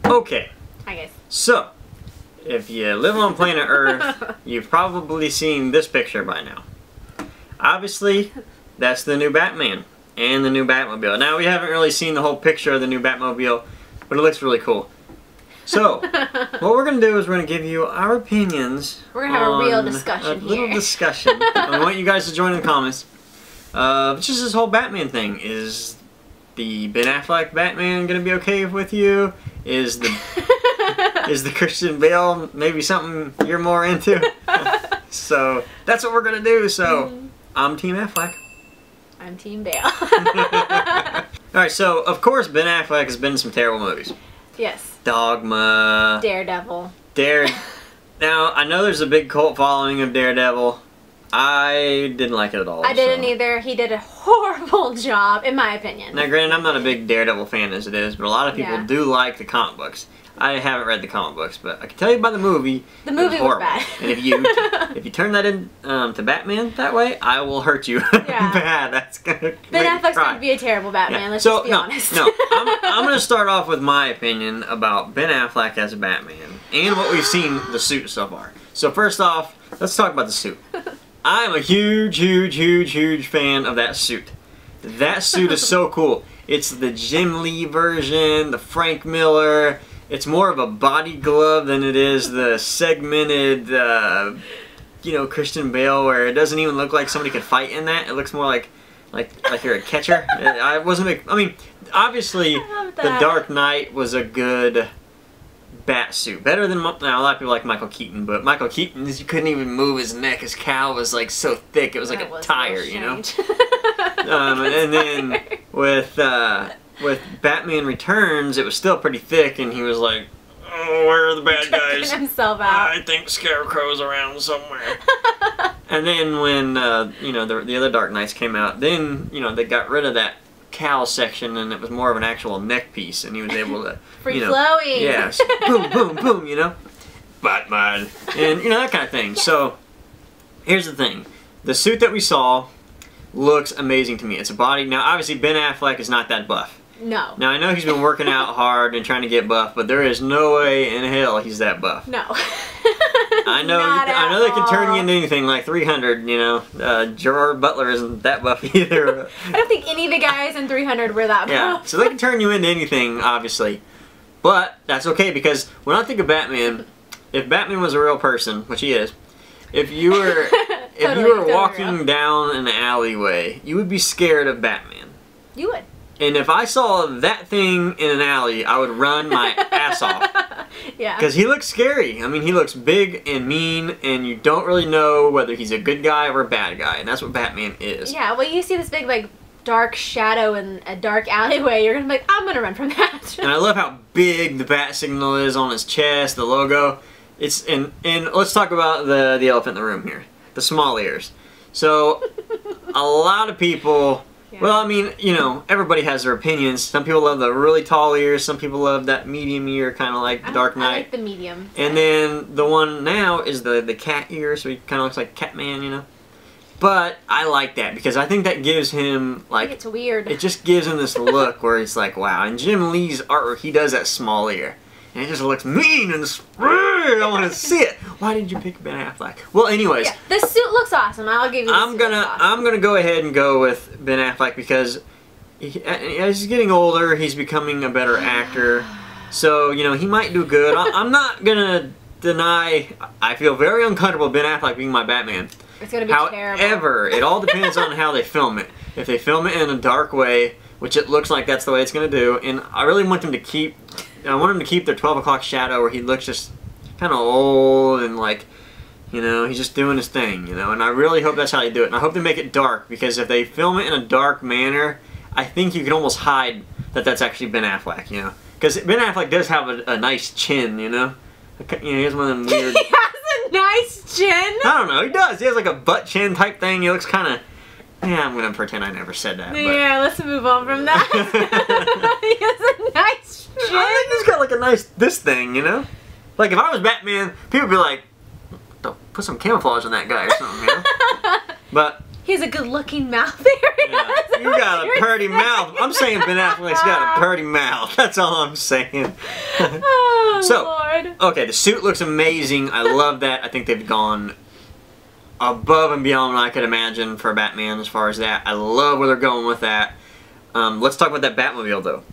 Okay. Hi guys. So, if you live on planet Earth, you've probably seen this picture by now. Obviously, that's the new Batman and the new Batmobile. Now, we haven't really seen the whole picture of the new Batmobile, but it looks really cool. So, what we're going to do is we're going to give you our opinions. We're going to have a real discussion here. A little discussion. I want you guys to join in the comments. Just this whole Batman thing. Is the Ben Affleck Batman going to be okay with you? Is the Christian Bale maybe something you're more into? So, that's what we're going to do. So, I'm Team Affleck. I'm Team Bale. Alright, so, of course, Ben Affleck has been in some terrible movies. Yes. Dogma. Daredevil. Now, I know there's a big cult following of Daredevil. I didn't like it at all. I didn't either. He did a horrible job, in my opinion. Now, granted, I'm not a big Daredevil fan as it is, but a lot of people do like the comic books. I haven't read the comic books, but I can tell you about the movie. The movie was bad. And if you turn that in to Batman that way, I will hurt you bad. That's gonna Ben Affleck's going to be a terrible Batman. Let's just be honest. No, I'm going to start off with my opinion about Ben Affleck as a Batman and what we've seen the suit so far. So first off, let's talk about the suit. I'm a huge fan of that suit. That suit is so cool. It's the Jim Lee version, the Frank Miller. It's more of a body glove than it is the segmented, you know, Christian Bale, where it doesn't even look like somebody could fight in that. It looks more like you're a catcher. I mean, obviously, The Dark Knight was a good Batsuit. Better than, now, a lot of people like Michael Keaton, but Michael Keaton, you couldn't even move his neck. His cowl was like so thick, it was like a tire, you know? And then with Batman Returns, it was still pretty thick, and he was like, "Oh, where are the bad guys? Himself out. I think Scarecrow's around somewhere." And then when you know, the other Dark Knights came out, then you know they got rid of that cowl section, and it was more of an actual neck piece, and he was able to free flowing. Yeah, boom, boom, boom, you know, Batman, and you know that kind of thing. So here's the thing: the suit that we saw looks amazing to me. It's a body. Now, obviously, Ben Affleck is not that buff. No. Now, I know he's been working out hard and trying to get buff, but there is no way in hell he's that buff. No. I know they can turn you into anything like 300, you know. Gerard Butler isn't that buff either. I don't think any of the guys in 300 were that buff. Yeah, so they can turn you into anything, obviously. But that's okay, because when I think of Batman, if Batman was a real person, which he is, if you were walking down an alleyway, you would be scared of Batman. You would. And if I saw that thing in an alley, I would run my ass off. Yeah. Because he looks scary. I mean, he looks big and mean, and you don't really know whether he's a good guy or a bad guy. And that's what Batman is. Yeah, well, you see this big, like, dark shadow in a dark alleyway, you're going to be like, I'm going to run from that. And I love how big the bat signal is on his chest, the logo. And let's talk about the elephant in the room here. The small ears. So, a lot of people... Yeah. Well, I mean, you know, everybody has their opinions. Some people love the really tall ears. Some people love that medium ear, kind of like Dark Knight. I like the medium. And then the one now is the cat ear, so he kind of looks like Catman, you know. But I like that because I think that gives him, like... It's weird. It just gives him this look where it's like, wow. And Jim Lee's artwork, he does that small ear. And it just looks mean and I want to see it. Why did you pick Ben Affleck? Well, anyways, yeah, the suit looks awesome. I'll give you. I'm gonna go ahead and go with Ben Affleck because as he's getting older, he's becoming a better actor. So you know he might do good. I'm not gonna deny. I feel very uncomfortable with Ben Affleck being my Batman. It's gonna be terrible. However, it all depends on how they film it. If they film it in a dark way, which it looks like that's the way it's gonna do, and I really want them to keep. I want him to keep their 12 o'clock shadow where he looks just kind of old and like, you know, he's just doing his thing, you know, and I really hope that's how they do it. And I hope they make it dark because if they film it in a dark manner, I think you can almost hide that that's actually Ben Affleck, you know. Because Ben Affleck does have a nice chin, you know. You know, he has one of them weird... He has a nice chin? I don't know, he does. He has like a butt chin type thing. He looks kind of... Yeah, I'm going to pretend I never said that. Yeah, let's move on from that. He has a nice chin. I think he's got like a nice this thing, you know? Like if I was Batman, people would be like, put some camouflage on that guy or something, you know? But... He has a good looking mouth there. Yeah. You got a pretty mouth. I'm saying Ben Affleck's got a pretty mouth. That's all I'm saying. Oh, so, Lord. okay, the suit looks amazing. I love that. I think they've gone above and beyond what I could imagine for Batman as far as that. I love where they're going with that. Let's talk about that Batmobile, though.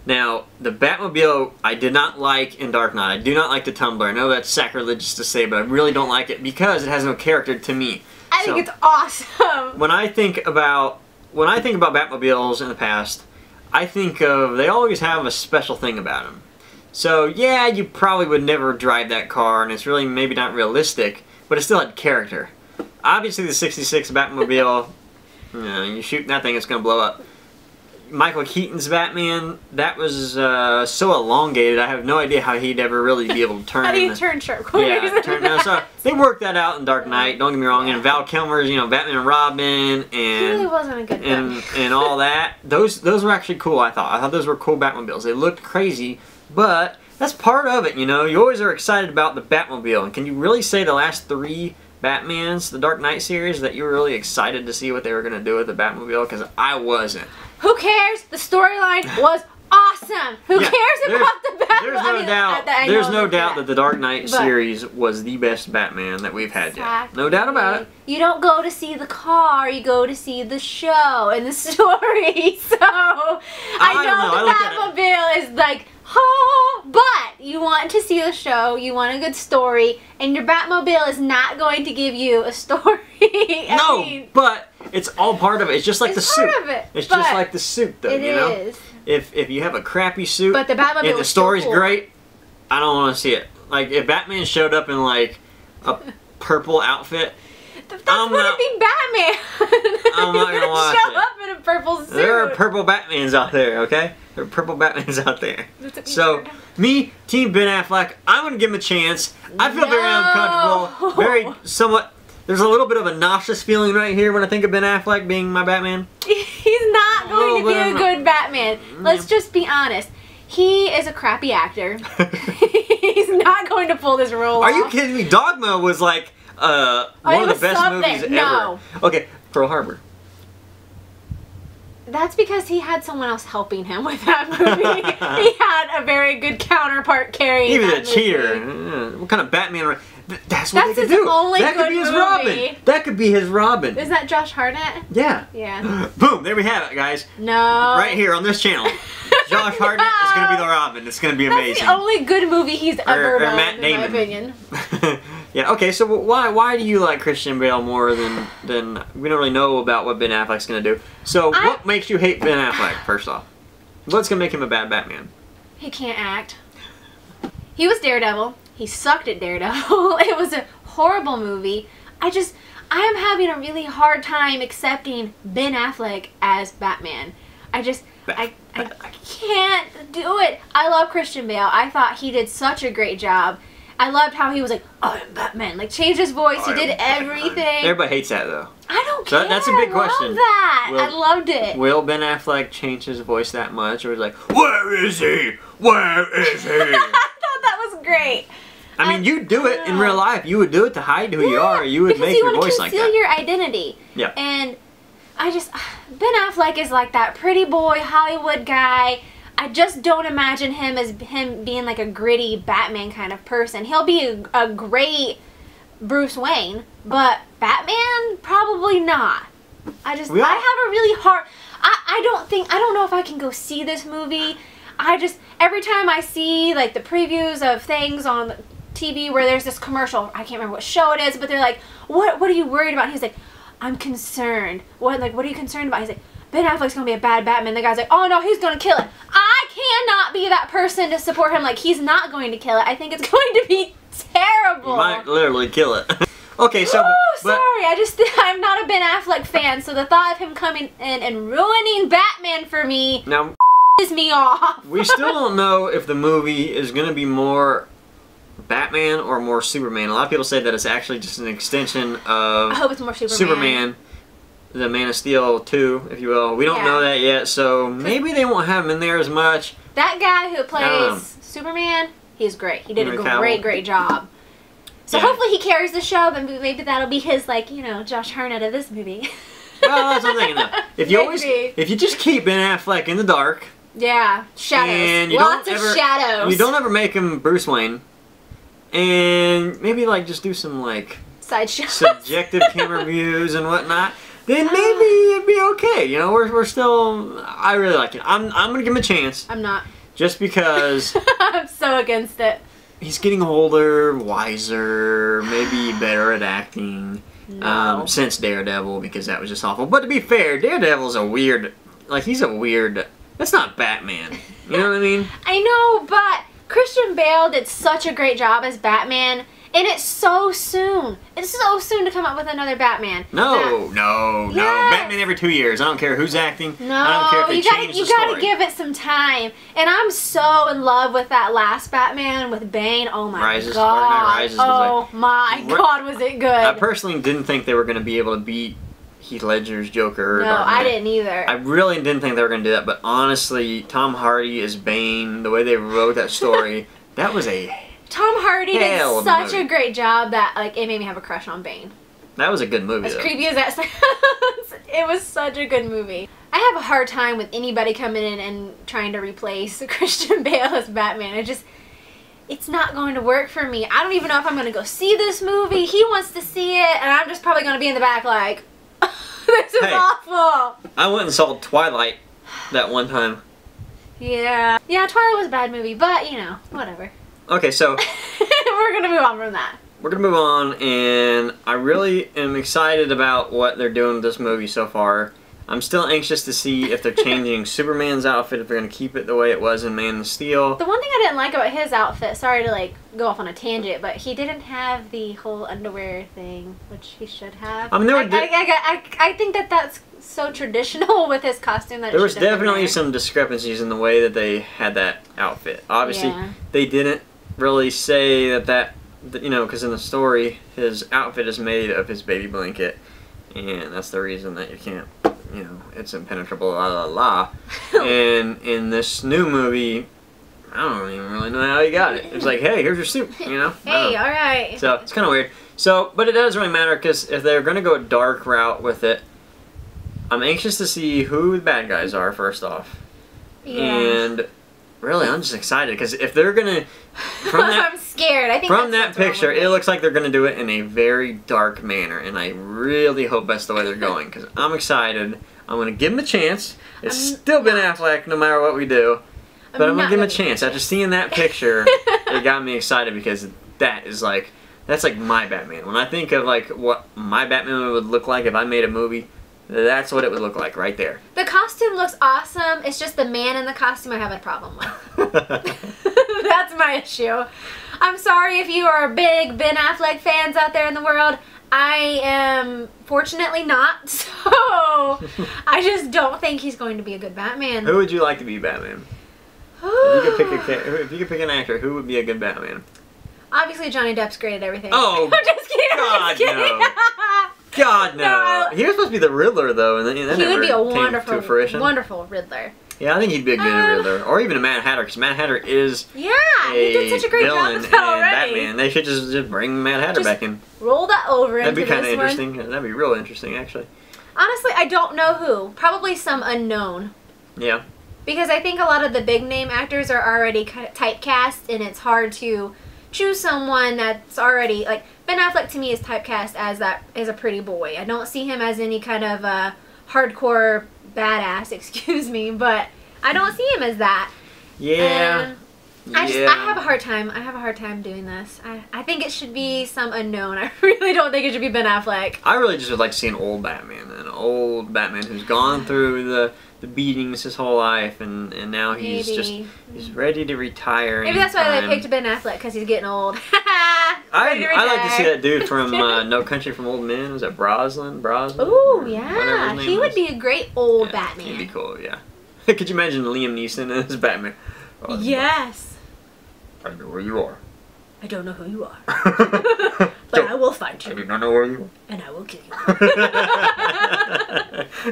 Now, the Batmobile I did not like in Dark Knight. I do not like the Tumbler. I know that's sacrilegious to say, but I really don't like it because it has no character to me. I think it's awesome. When I think about Batmobiles in the past, I think of they always have a special thing about them. So yeah, you probably would never drive that car, and it's really maybe not realistic, but it still had character. Obviously, the '66 Batmobile, you know, you shoot that thing, it's gonna blow up. Michael Keaton's Batman, that was so elongated. I have no idea how he'd ever really be able to turn. How do you turn sharp corners? Yeah, so they worked that out in Dark Knight. Don't get me wrong. And Val Kilmer's, you know, Batman and Robin, and he really wasn't a good Batman. and all that. Those were actually cool. I thought those were cool Batmobiles. They looked crazy, but that's part of it. You know, you always are excited about the Batmobile. And can you really say the last 3 Batmans, the Dark Knight series, that you were really excited to see what they were going to do with the Batmobile? Because I wasn't. Who cares? The storyline was awesome. Who cares about the Batmobile? There's no doubt that the Dark Knight series was the best Batman that we've had yet. No doubt about it. You don't go to see the car, you go to see the show and the story. So I know the Batmobile is like, oh, but you want to see the show, you want a good story, and your Batmobile is not going to give you a story. I mean, but it's all part of it. It's just like the suit. Part of it, it's just like the suit, though. It you know, is. If you have a crappy suit, but the Batmobile and the story's great, I don't want to see it. Like if Batman showed up in like a purple outfit. That wouldn't be Batman. I'm not gonna watch show up in a purple suit. There are purple Batmans out there, okay? There are purple Batmans out there. So, me, Team Ben Affleck, I'm gonna give him a chance. I feel very uncomfortable, very somewhat. There's a little bit of a nauseous feeling right here when I think of Ben Affleck being my Batman. He's not going to be a good Batman. Let's just be honest. He is a crappy actor. He's not going to pull this role off. Are you kidding me? Dogma was like one of the best movies ever. Okay, Pearl Harbor. That's because he had someone else helping him with that movie. He had a very good counterpart carrying He was that a cheater. movie. What kind of Batman? That's what they could his do. Only that good could be his movie. Robin. That could be his Robin. Is that Josh Hartnett? Yeah. Yeah. Boom. There we have it, guys. No. Right here on this channel. Josh Hartnett is going to be the Robin. It's going to be amazing. That's the only good movie he's ever done, Matt in Damon. my opinion. Yeah, okay, so why do you like Christian Bale more than we don't really know about what Ben Affleck's going to do. So what makes you hate Ben Affleck, first off? What's going to make him a bad Batman? He can't act. He was Daredevil. He sucked at Daredevil. It was a horrible movie. I am having a really hard time accepting Ben Affleck as Batman. I can't do it. I love Christian Bale. I thought he did such a great job. I loved how he was like, I'm Batman. Like, changed his voice. He did everything. Everybody hates that, though. I don't care. That's a big question. I love that. I loved it. Will Ben Affleck change his voice that much? Or is like, where is he? Where is he? I thought that was great. I mean, you do it in real life. You would do it to hide who you are. You would make your voice like that. Because you want to conceal your identity. Yeah. And Ben Affleck is like that pretty boy Hollywood guy. I just don't imagine him as being like a gritty Batman kind of person. He'll be a great Bruce Wayne, but Batman, probably not. I have a really hard, I don't know if I can go see this movie. Every time I see like the previews of things on TV where there's this commercial, I can't remember what show it is, but they're like, what are you worried about? And he's like, I'm concerned. What are you concerned about? He's like, Ben Affleck's gonna be a bad Batman. The guy's like, oh no, he's gonna kill it. I cannot be that person to support him. Like, he's not going to kill it. I think it's going to be terrible. He might literally kill it. Okay, so... sorry, I'm not a Ben Affleck fan, so the thought of him coming in and ruining Batman for me pisses me off. We still don't know if the movie is gonna be more Batman or more Superman. A lot of people say that it's actually just an extension of... I hope it's more Superman. The Man of Steel 2, if you will. We don't know that yet, so maybe they won't have him in there as much. That guy who plays Superman, he's great. He did a great job. So hopefully he carries the show, and maybe that'll be his, like, you know, Josh Hartnett of this movie. Well, that's what I'm thinking though. Maybe. If you just keep Ben Affleck in the dark. Yeah, shadows. And Lots of shadows. You don't ever make him Bruce Wayne. And maybe like just do some like side shots, subjective camera views and whatnot. Then maybe it'd be okay. You know, we're still. I really like it. I'm gonna give him a chance. I'm not. Just because. I'm so against it. He's getting older, wiser, maybe better at acting. No. Since Daredevil, because that was just awful. But to be fair, Daredevil's a weird. Like he's a weird. That's not Batman. You know what I mean? I know, but Christian Bale did such a great job as Batman, and it's so soon. It's so soon to come up with another Batman. No. Yes. Batman every 2 years. I don't care who's acting. No, I don't care if they change the story. You gotta give it some time. And I'm so in love with that last Batman with Bane. Oh my Dark Knight god. Rises Oh my god, was it good. I personally didn't think they were going to be able to beat Heath Ledger's Joker. No, I didn't either. I really didn't think they were going to do that, but honestly, Tom Hardy as Bane, the way they wrote that story, that was a Tom Hardy did such movie. a great job that like it made me have a crush on Bane. That was a good movie, As though. creepy as that sounds, it was such a good movie. I have a hard time with anybody coming in and trying to replace Christian Bale as Batman. It's not going to work for me. I don't even know if I'm going to go see this movie. He wants to see it, and I'm just probably going to be in the back like, this is awful. I went and saw Twilight that one time. Yeah. Yeah, Twilight was a bad movie, but, you know, whatever. Okay, so we're going to move on from that. we're going to move on, and I really am excited about what they're doing with this movie so far. I'm still anxious to see if they're changing Superman's outfit, if they're going to keep it the way it was in Man of Steel. The one thing I didn't like about his outfit, sorry to like go off on a tangent, but he didn't have the whole underwear thing, which he should have. I mean, I think that that's so traditional with his costume that there was definitely some discrepancies in the way that they had that outfit. Obviously, they didn't really say that you know, because in the story, his outfit is made of his baby blanket, and that's the reason that you can't. You know, it's impenetrable, la la la. And in this new movie, I don't even really know how he got it. It's like, hey, here's your suit, you know? Hey, alright. So, it's kind of weird. So, but it doesn't really matter, because if they're going to go a dark route with it, I'm anxious to see who the bad guys are, first off. Yeah. And really, I'm just excited, because if they're going to... I'm scared. I think from that picture, it looks like they're going to do it in a very dark manner, and I really hope that's the way they're going, because I'm excited. I'm going to give them a chance. It's still Ben Affleck no matter what we do, but I'm going to give him a chance. After seeing that picture, it got me excited, because that is like, that's like my Batman. When I think of like what my Batman would look like if I made a movie, that's what it would look like right there. The costume looks awesome. It's just the man in the costume I have a problem with. That's my issue. I'm sorry if you are big Ben Affleck fans out there in the world. I am fortunately not, so I just don't think he's going to be a good Batman. Who would you like to be Batman? If you could pick an actor, who would be a good Batman? Obviously Johnny Depp's great at everything. Oh, I'm just kidding. God, I'm just kidding. no. God, no. No. He was supposed to be the Riddler, though, and then that He never would be a came to fruition. wonderful Riddler. Yeah, I think he'd be a good Riddler. Or even a Mad Hatter, because Mad Hatter is he did such a great job with that already. Batman. They should just bring Mad Hatter back in. Roll that over That'd be kind of interesting. That'd be real interesting, actually. Honestly, I don't know who. Probably some unknown. Yeah. Because I think a lot of the big name actors are already typecast, and it's hard to choose someone that's already like Ben Affleck. To me, is typecast as a pretty boy. I don't see him as any kind of hardcore badass. Excuse me, but I don't see him as that. Yeah. I have a hard time. I have a hard time doing this. I think it should be some unknown. I really don't think it should be Ben Affleck. I really just would like to see an old Batman who's gone through the beatings his whole life, and now he's ready to retire. Maybe that's why they picked Ben Affleck, because he's getting old. I like to see that dude from No Country for Old Men. Was that Brosnan? Ooh, yeah. He would be a great old Batman. He'd be cool, yeah. Could you imagine Liam Neeson as Batman? Oh, yes. I know where you are. I don't know who you are. But I will find you. I do not know where you are. And I will kill you.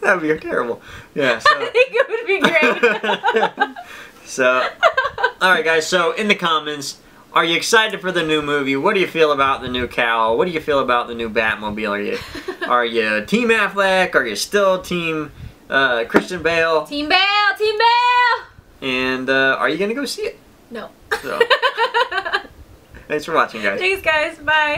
That would be terrible. Yeah, so. I think it would be great. So, alright guys, so in the comments, are you excited for the new movie? What do you feel about the new cowl? What do you feel about the new Batmobile? Are you Team Affleck? Are you still Team Christian Bale? Team Bale! Team Bale! And are you going to go see it? No. So, thanks for watching, guys. Thanks, guys. Bye.